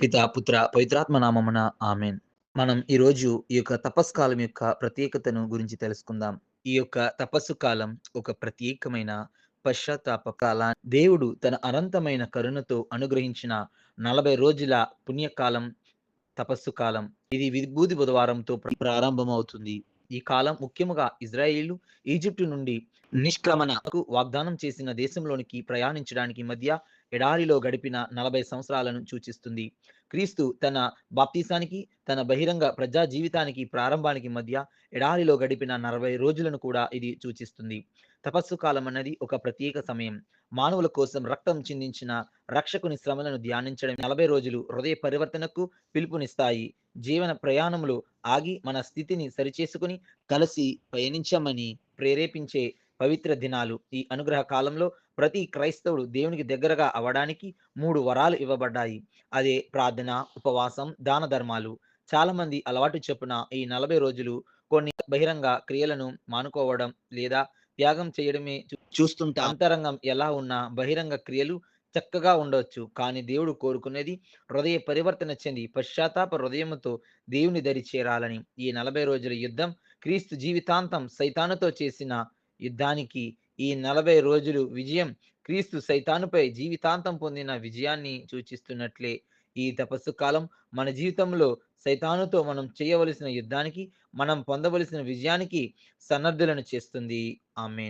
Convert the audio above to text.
పితా, పుత్ర, పవిత్రాత్మ నామమున ఆమేన్. మనం ఈరోజు ఈ యొక్క తపస్సు కాలం యొక్క ప్రత్యేకతను గురించి తెలుసుకుందాం. ఈ యొక్క తపస్సు కాలం ఒక ప్రత్యేకమైన పశ్చాత్తాప దేవుడు తన అనంతమైన కరుణతో అనుగ్రహించిన 40 రోజుల పుణ్యకాలం, తపస్సు కాలం. ఇది విభూది బుధవారంతో ప్రారంభమవుతుంది. ఈ కాలం ముఖ్యముగా ఇజ్రాయేలు ఈజిప్టు నుండి నిష్క్రమణకు వాగ్దానం చేసిన దేశంలోనికి ప్రయాణించడానికి మధ్య ఎడారిలో గడిపిన 40 సంవత్సరాలను సూచిస్తుంది. క్రీస్తు తన బాప్తీసానికి, తన బహిరంగ ప్రజా జీవితానికి ప్రారంభానికి మధ్య ఎడారిలో గడిపిన 40 రోజులను కూడా ఇది సూచిస్తుంది. తపస్సు కాలం అన్నది ఒక ప్రత్యేక సమయం. మానవుల కోసం రక్తం చిందించిన రక్షకుని శ్రమలను ధ్యానించడం 40 రోజులు హృదయ పరివర్తనకు పిలుపునిస్తాయి. జీవన ప్రయాణంలో ఆగి మన స్థితిని సరిచేసుకుని కలిసి పయనించమని ప్రేరేపించే పవిత్ర దినాలు. ఈ అనుగ్రహ కాలంలో ప్రతి క్రైస్తవుడు దేవునికి దగ్గరగా అవ్వడానికి 3 వరాలు ఇవ్వబడ్డాయి. అదే ప్రార్థన, ఉపవాసం, దాన ధర్మాలు. చాలా మంది అలవాటు చొప్పున ఈ 40 రోజులు కొన్ని బహిరంగ క్రియలను మానుకోవడం లేదా త్యాగం చేయడమే చూస్తుంటాం. అంతరంగం ఎలా ఉన్నా బహిరంగ క్రియలు చక్కగా ఉండొచ్చు. కానీ దేవుడు కోరుకునేది హృదయ పరివర్తన చెంది పశ్చాత్తాప హృదయముతో దేవుని దరి చేరాలని. ఈ 40 రోజుల యుద్ధం క్రీస్తు జీవితాంతం సైతానుతో చేసిన యుద్ధానికి ఈ 40 రోజులు విజయం క్రీస్తు సైతానుపై జీవితాంతం పొందిన విజయాన్ని సూచిస్తున్నట్లే ఈ తపస్సు కాలం మన జీవితంలో సైతానుతో మనం చేయవలసిన యుద్ధానికి, మనం పొందవలసిన విజయానికి సన్నద్ధులను చేస్తుంది. ఆమేన్.